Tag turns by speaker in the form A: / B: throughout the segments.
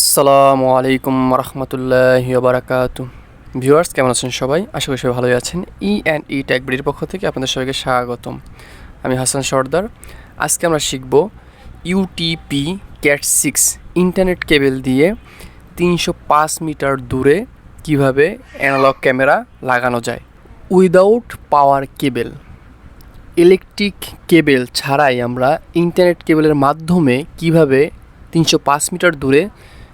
A: আসসালামু আলাইকুম রহমতুল্লাহি বারাকাতু। ভিউয়ার্স, কেমন আছেন সবাই? আশা করি সবাই ভালোই আছেন। ই টেক বিডির পক্ষ থেকে আপনাদের সবাইকে স্বাগতম। আমি হাসান সর্দার। আজকে আমরা শিখব ইউটিপি ক্যাট 6 ইন্টারনেট কেবল দিয়ে 305 মিটার দূরে কিভাবে অ্যানালগ ক্যামেরা লাগানো যায় উইদাউট পাওয়ার কেবল। ইলেকট্রিক কেবল ছাড়াই আমরা ইন্টারনেট কেবলের মাধ্যমে কিভাবে 305 মিটার দূরে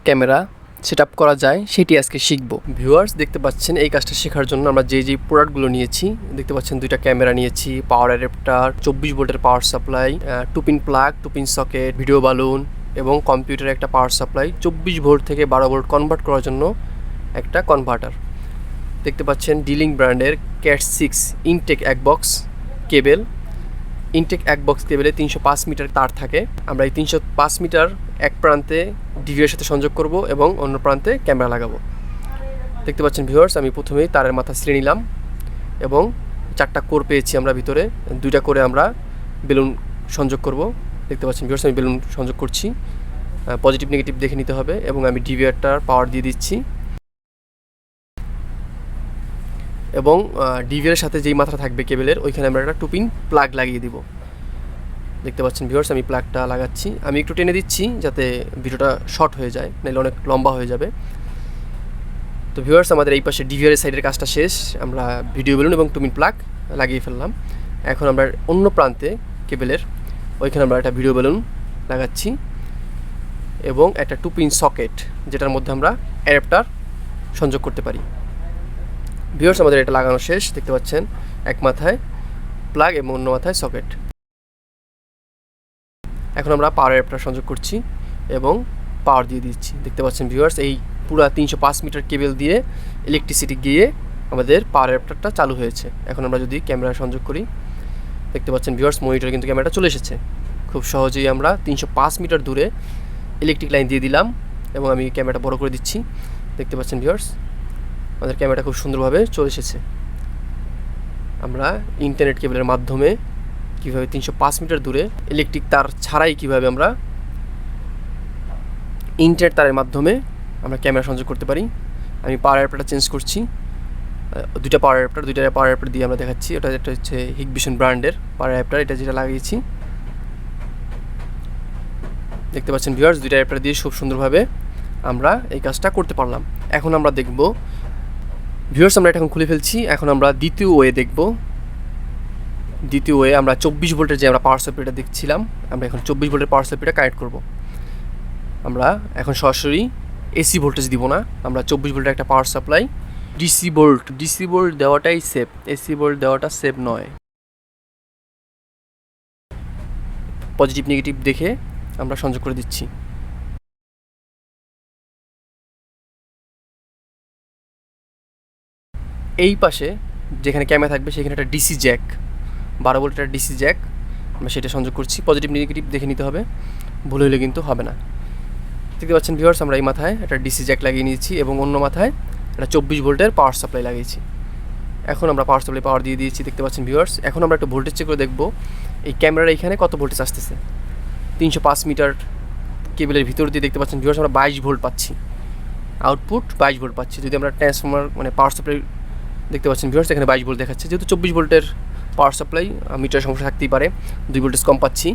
A: ক্যামেরা সেট আপ করা যায় সেটি আজকে শিখব। ভিউয়ার্স, দেখতে পাচ্ছেন এই কাজটা শেখার জন্য আমরা যে প্রোডাক্টগুলো নিয়েছি, দেখতে পাচ্ছেন দুইটা ক্যামেরা নিয়েছি, পাওয়ার অ্যাডাপ্টার, 24 ভোল্টের power supply, 2 pin plug, 2 pin socket, video balun এবং কম্পিউটারে একটা পাওয়ার সাপ্লাই, 24 ভোল্ট থেকে 12 ভোল্ট কনভার্ট করার জন্য একটা কনভার্টার। দেখতে পাচ্ছেন ডিলিং ব্র্যান্ডের ক্যাট 6 ইনটেক এক বক্স কেবল। ইনটেক এক বক্স কেবলে 305 মিটার তার থাকে। আমরা এই 305 মিটার এক প্রান্তে ডিভির সাথে সংযোগ করব এবং অন্য প্রান্তে ক্যামেরা লাগাবো। দেখতে পাচ্ছেন ভিউয়ার্স, আমি প্রথমেই তারের মাথা ছিঁড়ে নিলাম এবং 4টা কোর পেয়েছি আমরা ভিতরে, 2টা করে আমরা বেলুন সংযোগ করব। দেখতে পাচ্ছেন ভিউয়ার্স, আমি বেলুন সংযোগ করছি। পজিটিভ নেগেটিভ দেখে নিতে হবে এবং আমি ডিভিআরটার পাওয়ার দিয়ে দিচ্ছি এবং ডিভিআরের সাথে যেই মাথা থাকবে কেবলের ওইখানে আমরা একটা 2 পিন প্লাগ লাগিয়ে দিব। দেখতে পাচ্ছেন ভিউয়ার্স, আমি প্লাগটা লাগাচ্ছি। আমি একটু টেনে দিচ্ছি যাতে ভিডিওটা শর্ট হয়ে যায়, নাহলে অনেক লম্বা হয়ে যাবে। তো ভিউয়ার্স, আমাদের এই পাশে ডিভিআরের সাইডের কাজটা শেষ। আমরা ভিডিও বেলুন এবং 2 পিন প্লাগ লাগিয়ে ফেললাম। এখন আমরা অন্য প্রান্তে কেবলের ওইখানে আমরা একটা ভিডিও বেলুন লাগাচ্ছি এবং একটা 2 পিন সকেট, যেটার মধ্যে আমরা অ্যাডাপ্টার সংযোগ করতে পারি। ভিউয়ার্স, আমাদের এটা লাগানো শেষ। দেখতে পাচ্ছেন এক মাথায় প্লাগ এবং অন্য মাথায় সকেট। এখন আমরা পাওয়ার অ্যাডাপ্টার সংযোগ করছি এবং পাওয়ার দিয়ে দিচ্ছি। দেখতে পাচ্ছেন ভিউয়ার্স, এই পুরো 305 মিটার কেবল দিয়ে ইলেকট্রিসিটি গিয়ে আমাদের পাওয়ার অ্যাডাপ্টারটা চালু হয়েছে। এখন আমরা যদি ক্যামেরা সংযোগ করি, দেখতে পাচ্ছেন ভিউয়ার্স, মনিটরে কিন্তু ক্যামেরাটা চলে এসেছে। খুব সহজেই আমরা 305 মিটার দূরে ইলেকট্রিক লাইন দিয়ে দিলাম এবং আমি ক্যামেরাটা বড় করে দিচ্ছি। দেখতে পাচ্ছেন ভিউয়ার্স, আমাদের ক্যামেরাটা খুব সুন্দরভাবে চলে এসেছে। আমরা ইন্টারনেট কেবলের মাধ্যমে কীভাবে 305 মিটার দূরে ইলেকট্রিক তার ছাড়াই কীভাবে আমরা ইন্টারনেট তারের মাধ্যমে আমরা ক্যামেরা সংযোগ করতে পারি। আমি পাওয়ার অ্যাডাপ্টারটা চেঞ্জ করছি। দুইটা পাওয়ার অ্যাডাপ্টার দিয়ে আমরা দেখাচ্ছি। ওটা একটা হচ্ছে হিগবিশন ব্র্যান্ডের পাওয়ার অ্যাডাপ্টার, এটা যেটা লাগিয়েছি। দেখতে পাচ্ছেন ভিউয়ার্স, দুইটা অ্যাডাপ্টার দিয়ে খুব সুন্দরভাবে আমরা এই কাজটা করতে পারলাম। এখন আমরা দেখব ভিউয়ার্স, আমরা এটা এখন খুলে ফেলছি। এখন আমরা দ্বিতীয় ওয়ে দেখব। দ্বিতীয় ওয়ে আমরা 24 ভোল্টের যে আমরা পাওয়ার সাপ্লাইটা দেখছিলাম, আমরা এখন 24 ভোল্টের পাওয়ার সাপ্লাইটা কানেক্ট করব। আমরা এখন সরাসরি এসি ভোল্টেজ দিব না, আমরা 24 ভোল্টের একটা পাওয়ার সাপ্লাই, ডিসি ভোল্ট দেওয়াটাই সেফ, এসি ভোল্ট দেওয়াটা সেফ নয়। পজিটিভ নেগেটিভ দেখে আমরা সংযোগ করে দিচ্ছি। এই পাশে যেখানে ক্যামেরা থাকবে সেখানে একটা ডিসি জ্যাক, 12 ভোল্টের ডিসি জ্যাক, আমরা সেটা সংযোগ করছি। পজিটিভ নেগেটিভ দেখে নিতে হবে, ভুল হলে কিন্তু হবে না। দেখতে পাচ্ছেন ভিউয়ার্স, আমরা এই মাথায় একটা ডিসি জ্যাক লাগিয়ে নিয়েছি এবং অন্য মাথায় একটা 24 ভোল্টের পাওয়ার সাপ্লাই লাগিয়েছি। এখন আমরা পাওয়ার সাপ্লাই পাওয়ার দিয়ে দিয়েছি। দেখতে পাচ্ছেন ভিউয়ার্স, এখন আমরা একটু ভোল্টেজ চেক করে দেখব এই ক্যামেরার এইখানে কত ভোল্টেজ আসতেছে। 305 মিটার কেবলের ভিতর দিয়ে দেখতে পাচ্ছেন ভিউয়ার্স, আমরা 22 ভোল্ট পাচ্ছি, আউটপুট 22 ভোল্ট পাচ্ছি। যদি আমরা ট্রান্সফর্মার মানে পাওয়ার সাপ্লাই দেখতে পাচ্ছেন ভিউয়ার্স, এখানে 22 ভোল্ট দেখাচ্ছে। যেহেতু 24 ভোল্টের পাওয়ার সাপ্লাই, মিটারের সমস্যা থাকতেই পারে, 2 ভোল্টেজ কম পাচ্ছি।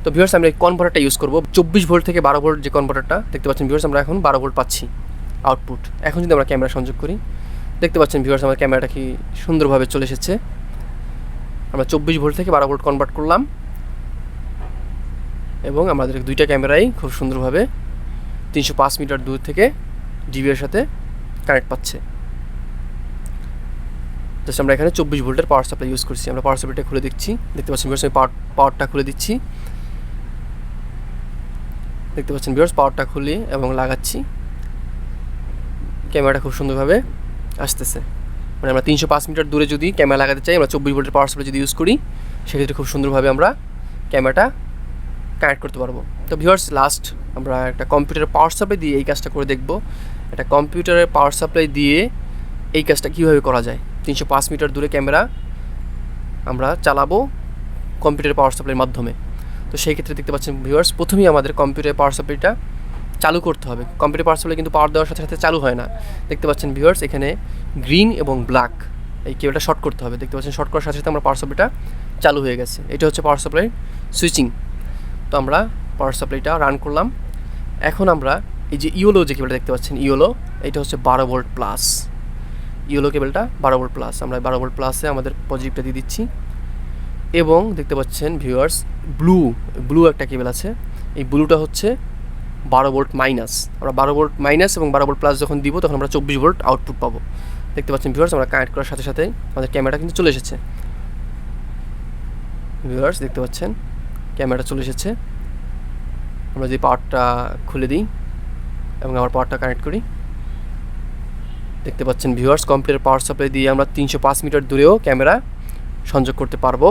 A: তো ভিউয়ার্স, আমরা এই কনভার্টারটা ইউজ করব। 24 ভোল্ট থেকে 12 ভোল্ট যে কনভার্টারটা দেখতে পাচ্ছেন ভিউয়ার্স, আমরা এখন 12 ভোল্ট পাচ্ছি আউটপুট। এখন যদি আমরা ক্যামেরা সংযোগ করি, দেখতে পাচ্ছেন ভিউয়ার্স, আমার ক্যামেরাটা কি সুন্দরভাবে চলে এসেছে। আমরা 24 ভোল্ট থেকে 12 ভোল্ট কনভার্ট করলাম এবং আমাদের দুইটা ক্যামেরাই খুব সুন্দরভাবে 305 মিটার দূর থেকে ডিভিআর সাথে কানেক্ট পাচ্ছে। জাস্ট আমরা এখানে 24 ভোল্টের পাওয়ার সাপ্লাই ইউজ করছি। আমরা পাওয়ার সাপ্লাইটা খুলে দেখছি। দেখতে পাচ্ছেন ভিউয়ার্স, আমি পাওয়ারটা খুলে দিচ্ছি। দেখতে পাচ্ছেন ভিউয়ার্স, পাওয়ারটা খুলি এবং লাগাচ্ছি। ক্যামেরাটা খুব সুন্দরভাবে আসতেছে। মানে আমরা 305 মিটার দূরে যদি ক্যামেরা লাগাতে চাই, আমরা 24 ভোল্টের পাওয়ার সাপ্লাই যদি ইউজ করি, সেক্ষেত্রে খুব সুন্দরভাবে আমরা ক্যামেরাটা কানেক্ট করতে পারবো। তো ভিউয়ার্স, লাস্ট আমরা একটা কম্পিউটারের পাওয়ার সাপ্লাই দিয়ে এই কাজটা করে দেখব। একটা কম্পিউটারের পাওয়ার সাপ্লাই দিয়ে এই কাজটা কীভাবে করা যায়। 305 মিটার দূরে ক্যামেরা আমরা চালাবো কম্পিউটারের পাওয়ার সাপ্লাইয়ের মাধ্যমে। তো সেই ক্ষেত্রে দেখতে পাচ্ছেন ভিউয়ার্স, প্রথমেই আমাদের কম্পিউটারের পাওয়ার সাপ্লাইটা চালু করতে হবে। কম্পিউটার পাওয়ার সাপ্লাই কিন্তু পাওয়ার দেওয়ার সাথে সাথে চালু হয় না। দেখতে পাচ্ছেন ভিউয়ার্স, এখানে গ্রিন এবং ব্ল্যাক এই কেবলটা শর্ট করতে হবে। দেখতে পাচ্ছেন শর্ট করার সাথে সাথে আমার পাওয়ার সাপ্লাইটা চালু হয়ে গেছে। এটা হচ্ছে পাওয়ার সাপ্লাই সুইচিং। তো আমরা পাওয়ার সাপ্লাইটা রান করলাম। এখন আমরা এই যে ইওলো যে কেবলটা দেখতে পাচ্ছেন, ইওলো এটা হচ্ছে 12 ভোল্ট প্লাস। ইওলো কেবলটা 12 ভোল্ট প্লাস, আমরা 12 ভোল্ট প্লাসে আমাদের পজিটিভটা দিয়ে দিচ্ছি। এবং দেখতে পাচ্ছেন ভিউয়ার্স, ব্লু একটা কেবল আছে, এই ব্লুটা হচ্ছে 12 ভোল্ট মাইনাস। আমরা 12 ভোল্ট মাইনাস এবং 12 ভোল্ট প্লাস যখন দিব তখন আমরা 24 ভোল্ট আউটপুট পাবো। দেখতে পাচ্ছেন ভিউয়ার্স, আমরা কানেক্ট করার সাথে সাথে আমাদের ক্যামেরাটা কিন্তু চলে এসেছে। ভিউয়ার্স দেখতে পাচ্ছেন ক্যামেরাটা চলে এসেছে। আমরা যদি পাওয়ারটা খুলে দিই এবং আবার পাওয়ারটা কানেক্ট করি, দেখতে পাচ্ছেন ভিউয়ার্স কম্পিউটার পাওয়ার সাপ্লাই দিয়ে আমরা 305 মিটার দূরেও ক্যামেরা সংযোগ করতে পারবো।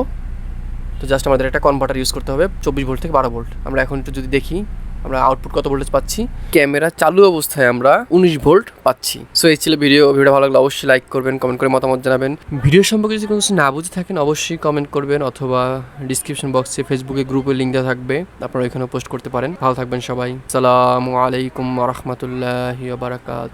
A: তো জাস্ট আমাদের একটা কনভার্টার ইউজ করতে হবে 24 ভোল্ট থেকে 12 ভোল্ট। আমরা এখন একটু যদি দেখি আমরা আউটপুট কত ভোল্টেজ পাচ্ছি। ক্যামেরা চালু অবস্থায় আমরা 19 ভোল্ট পাচ্ছি। সো এই ছিল ভিডিওটা ভালো লাগলে অবশ্যই লাইক করবেন, কমেন্ট করে মতামত জানাবেন। ভিডিও সম্পর্কে যদি কোনো কিছু না বুঝে থাকেন অবশ্যই কমেন্ট করবেন, অথবা ডিসক্রিপশন বক্সে ফেসবুকে গ্রুপের লিঙ্ক দেওয়া থাকবে, আপনারা ওইখানেও পোস্ট করতে পারেন। ভালো থাকবেন সবাই। আসসালামু আলাইকুম ওয়া রাহমাতুল্লাহি ওয়া বারাকাতুহু।